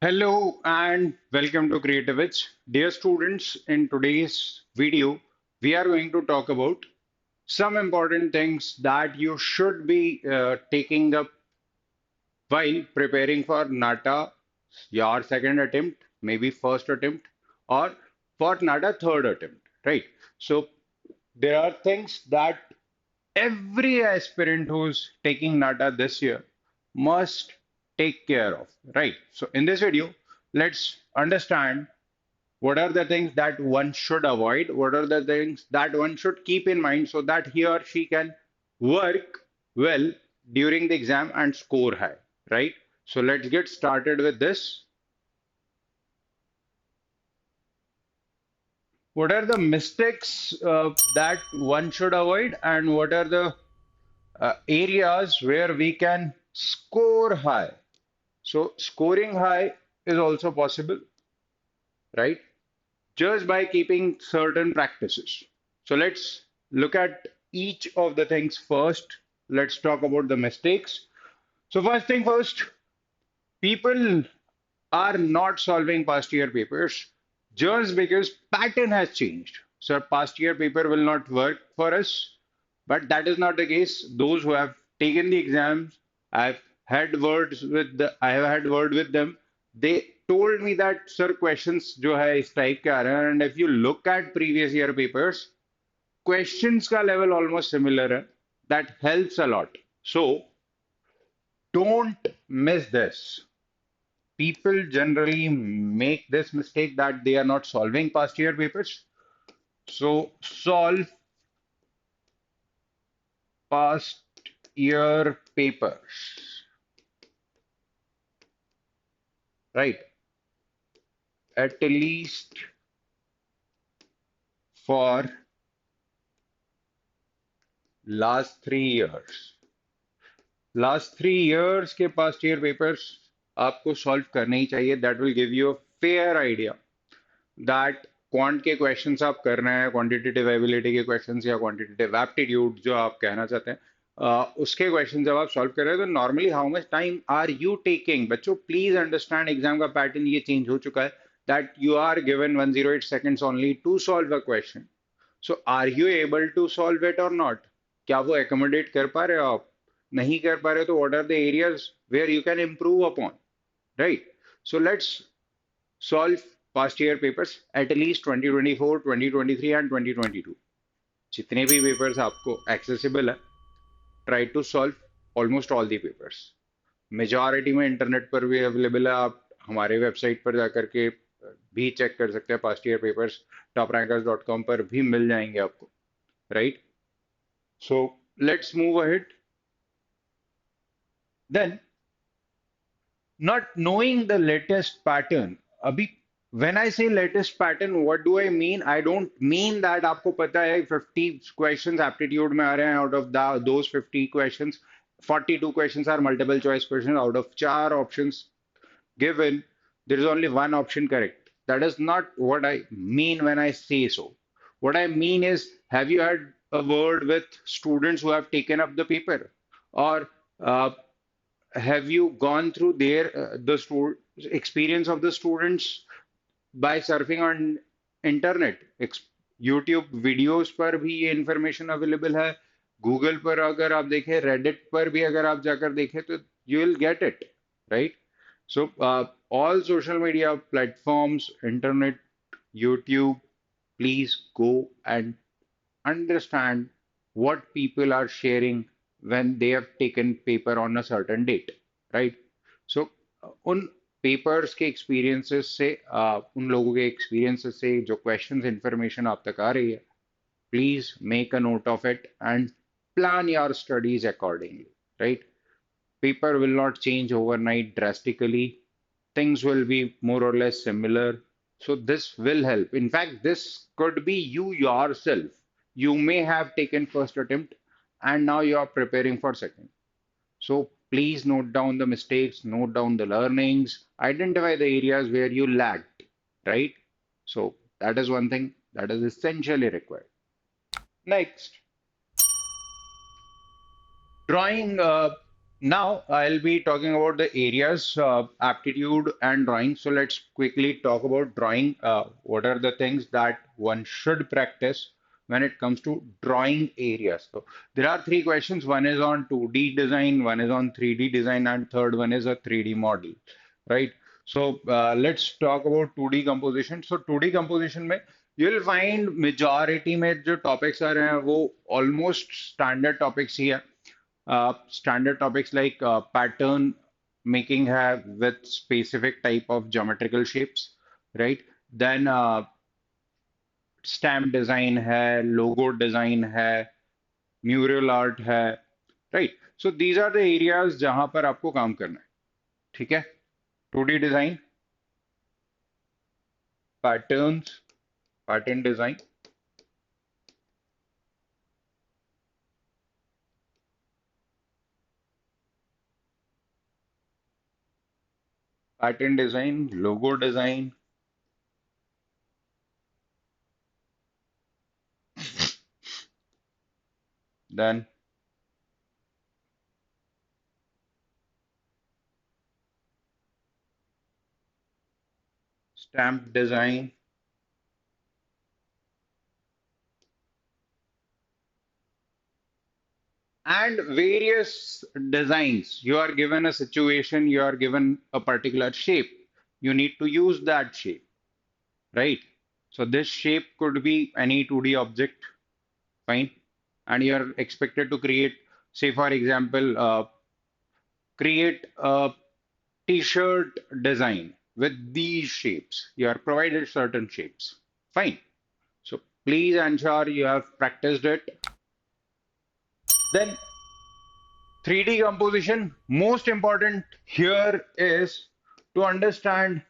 Hello and welcome to Creative Edge. Dear students, in today's video, we are going to talk about some important things that you should be taking up while preparing for NATA, your second attempt, maybe first attempt, or for NATA third attempt, right? So there are things that every aspirant who's taking NATA this year must take care of, right? So in this video, let's understand what are the things that one should avoid, what are the things that one should keep in mind so that he or she can work well during the exam and score high, right? So let's get started with this. What are the mistakes that one should avoid, and what are the areas where we can score high? So scoring high is also possible, right? Just by keeping certain practices. So let's look at each of the things first. Let's talk about the mistakes. So first thing first, people are not solving past year papers just because pattern has changed. So past year paper will not work for us, but that is not the case. Those who have taken the exams, I have had word with them. They told me that sir questions जो है इस type के आ रहे हैं, and if you look at previous year papers, questions का level almost similar है. That helps a lot. So don't miss this. People generally make this mistake that they are not solving past year papers. So solve past year papers, right? At least for last 3 years. Last 3 years के past year papers आपको solve करने ही चाहिए. That will give you a fair idea that quant के questions आप कर रहे हैं, quantitative ability के क्वेश्चंस या क्वांटिटेटिव एप्टीट्यूड जो आप कहना चाहते हैं, उसके क्वेश्चन जब आप सॉल्व कर रहे हैं तो normally how much time are you taking? बच्चों प्लीज अंडरस्टैंड, एग्जाम का पैटर्न ये चेंज हो चुका है that you are given 108 seconds only to solve a question. So are you able to solve it और नॉट? क्या वो एकोमोडेट कर पा रहे हो? आप नहीं कर पा रहे हो तो what are the areas where you can improve upon, right? So let's solve past year papers at least 2024, 2023 and 2022. जितने भी papers आपको accessible है, try to solve almost all the papers. Majority में इंटरनेट पर भी अवेलेबल है. आप हमारे वेबसाइट पर जाकर के भी चेक कर सकते हैं. पास्ट ईयर पेपर्स toprankers.com पर भी मिल जाएंगे आपको, right? So let's move ahead. Then not knowing the latest pattern. अभी when I say latest pattern, what do I mean? I don't mean that आपको पता है 50 questions aptitude में आ रहे हैं, out of those 50 questions 42 questions are multiple choice questions. Out of 4 options given, there is only one option correct. That is not what I mean when I say so. What I mean is, have you had a word with students who have taken up the paper, or uh, have you gone through experience of the students by surfing on internet? YouTube videos पर भी ये information available है. Google पर अगर आप देखें, Reddit पर भी अगर आप जाकर देखें तो you will get it, right? So all social media platforms, internet, YouTube, please go and understand what people are sharing when they have taken paper on a certain date, right? So उन papers के experiences से, उन लोगों के experiences से जो questions information आप तक आ रही है, please make a note of it and plan your studies accordingly, right? Paper will not change overnight drastically. Things will be more or less similar. So this will help. In fact, this could be you yourself. You may have taken first attempt and now you are preparing for second. So please note down the mistakes, note down the learnings, identify the areas where you lagged, right? So that is one thing that is essentially required. Next, drawing Now I'll be talking about the areas, aptitude and drawing. So let's quickly talk about drawing. What are the things that one should practice when it comes to drawing areas? So there are three questions. One is on 2D design, one is on 3D design, and third one is a 3D model, right? So let's talk about 2D composition. So 2D composition में you'll find majority में जो topics आ रहे हैं वो almost standard topics ही है. Standard topics like pattern making have with specific type of geometrical shapes, right? Then stamp design है, logo design है, mural art है, right? So these are the areas जहां पर आपको काम करना है, ठीक है? 2D design, patterns, pattern design, logo design, then stamp design, and various designs. You are given a situation, you are given a particular shape. You need to use that shape, right? So this shape could be any 2D object, fine. And you're expected to create, say for example, create a t-shirt design with these shapes. You are provided certain shapes, fine. So please ensure you have practiced it. Then 3D composition, most important here is to understand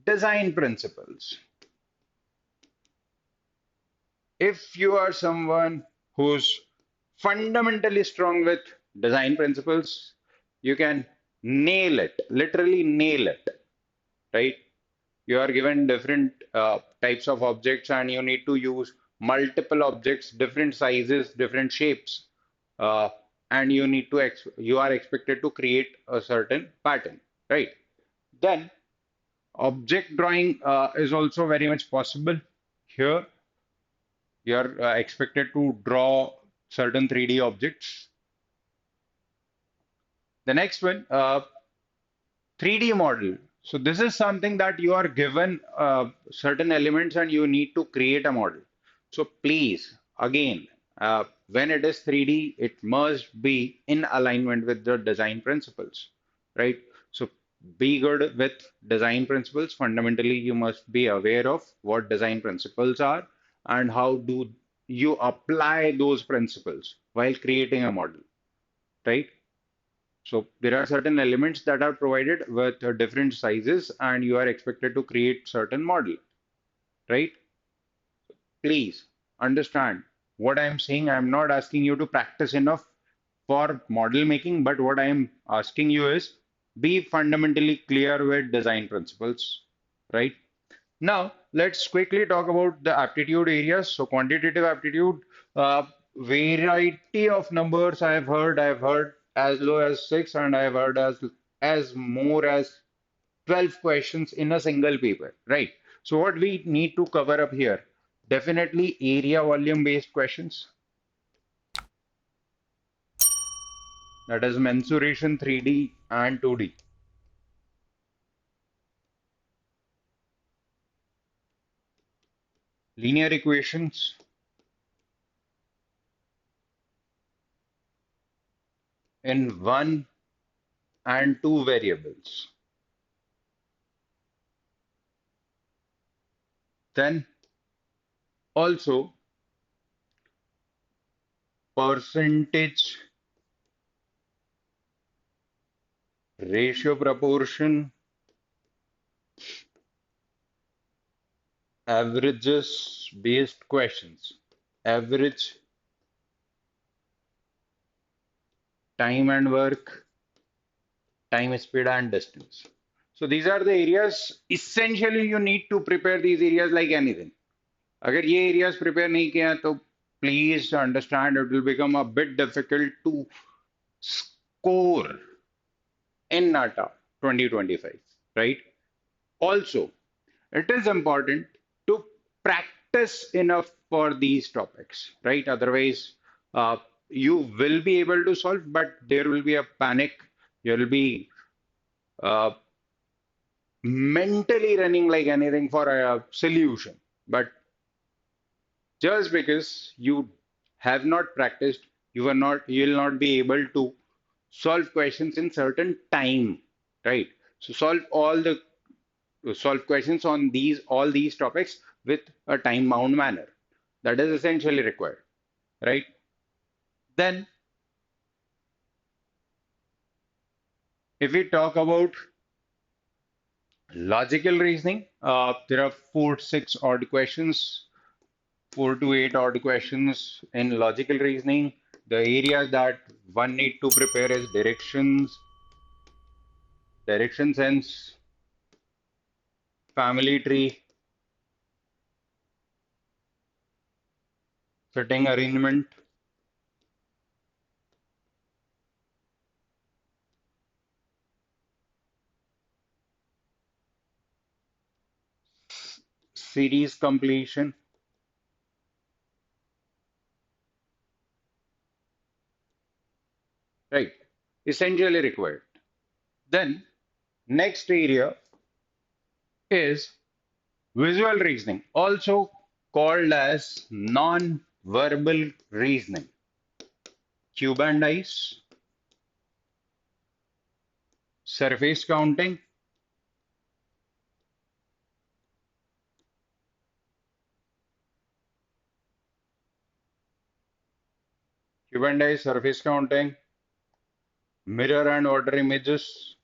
design principles. If you are someone who's fundamentally strong with design principles, you can nail it, literally nail it, right? You are given different types of objects and you need to use multiple objects, different sizes, different shapes, uh, and you are expected to create a certain pattern, right? Then object drawing is also very much possible. Here, you are expected to draw certain 3D objects. The next one, 3D model. So this is something that you are given certain elements and you need to create a model. So please, again, when it is 3D, it must be in alignment with the design principles, right? So be good with design principles. Fundamentally, you must be aware of what design principles are and how do you apply those principles while creating a model, right? So there are certain elements that are provided with different sizes and you are expected to create certain model, right? Please understand what I am saying. I am not asking you to practice enough for model making, but what I am asking you is be fundamentally clear with design principles, right? Now, let's quickly talk about the aptitude areas. So, quantitative aptitude, variety of numbers I've heard as low as six, and I've heard as more as 12 questions in a single paper, right? So, what we need to cover up here? Definitely area volume based questions. That is mensuration 3D and 2D. Linear equations in one and two variables. Then also percentage, ratio proportion, averages based questions. Average, time and work, time, speed, and distance. So these are the areas. Essentially, you need to prepare these areas like anything. अगर ये areas prepare नहीं किया तो please understand it will become a bit difficult to core in NATA 2025, right? Also, it is important to practice enough for these topics, right? Otherwise, uh, you will be able to solve, but there will be a panic. You'll be uh, mentally running like anything for a solution. But just because you have not practiced, you will not be able to solve questions in certain time, right? So solve questions on these all these topics with a time bound manner. That is essentially required, right? Then, if we talk about logical reasoning, there are 4 to 8 odd questions in logical reasoning. The areas that one need to prepare is direction sense, family tree, setting arrangement, series completion, right? Essentially required. Then, next area is visual reasoning, also called as non-verbal reasoning. Cuban dice, surface counting, Cuban dice, surface counting, mirror and water images,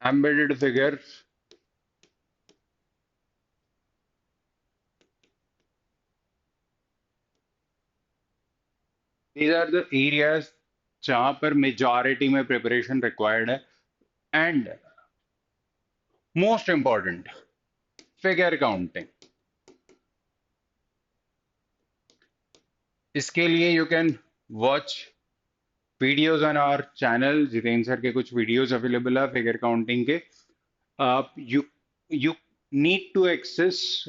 embedded figures. These are the areas जहाँ पर majority में preparation required है. And most important, figure counting. इसके लिए you can watch videos on our channel. Jitendra sir के कुछ videos available है figure counting के. You need to access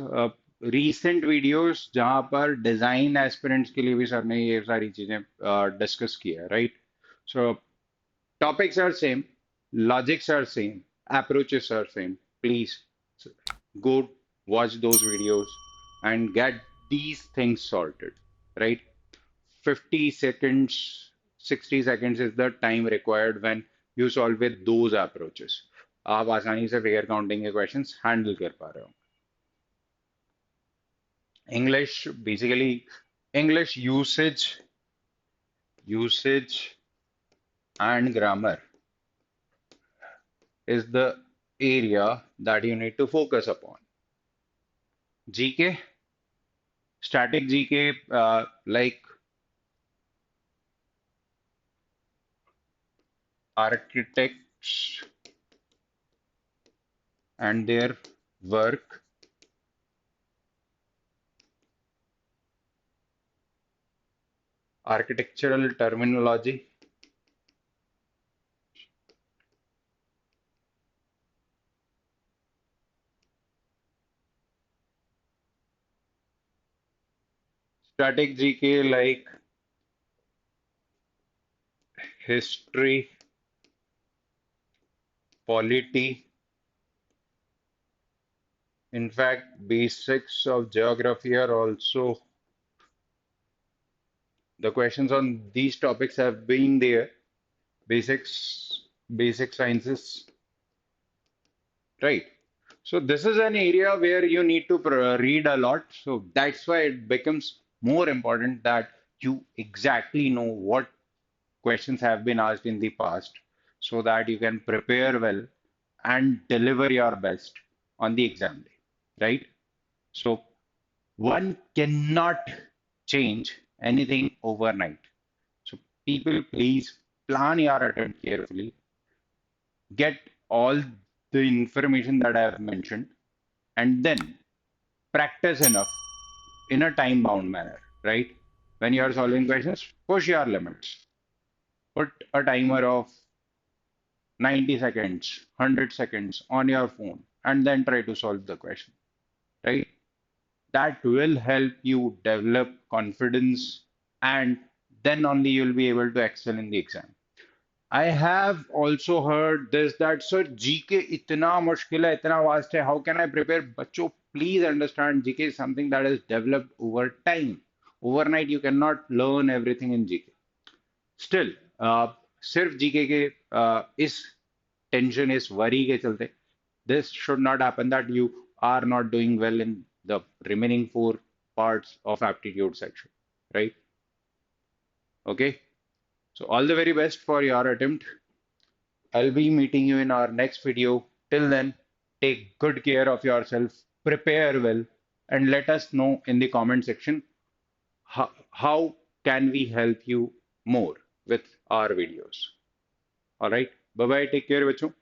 recent videos जहाँ पर design aspirants के लिए भी सर ने ये सारी चीजें discuss किया है, right? So topics are same, logics are same, approaches are same. Please go watch those videos and get these things sorted, right? 50 seconds, 60 seconds is the time required when you solve with those approaches. आप आसानी से figure counting के questions handle कर पा रहे हो. English basically English usage and grammar is the area that you need to focus upon. GK, static GK, like architects and their work, architectural terminology, static GK like history, polity, in fact, basics of geography are also the questions on these topics have been there. Basic sciences, right? So this is an area where you need to read a lot. So that's why it becomes more important that you exactly know what questions have been asked in the past so that you can prepare well and deliver your best on the exam day, right? So one cannot change anything overnight. So people, please plan your attempt carefully, get all the information that I have mentioned, and then practice enough in a time bound manner, right? When you are solving questions, push your limits. Put a timer of 90 seconds, 100 seconds on your phone, and then try to solve the question, right? That will help you develop confidence, and then only you'll be able to excel in the exam. I have also heard this that sir GK इतना मुश्किल है, इतना vast है. How can I prepare? बच्चों, please understand GK is something that is developed over time. Overnight you cannot learn everything in GK. Still, सिर्फ GK के इस tension इस worry के चलते this should not happen that you are not doing well in the remaining four parts of aptitude section, right? Okay. So all the very best for your attempt. I'll be meeting you in our next video. Till then, take good care of yourself, prepare well, and let us know in the comment section how can we help you more with our videos. All right. Bye bye. Take care, बच्चों.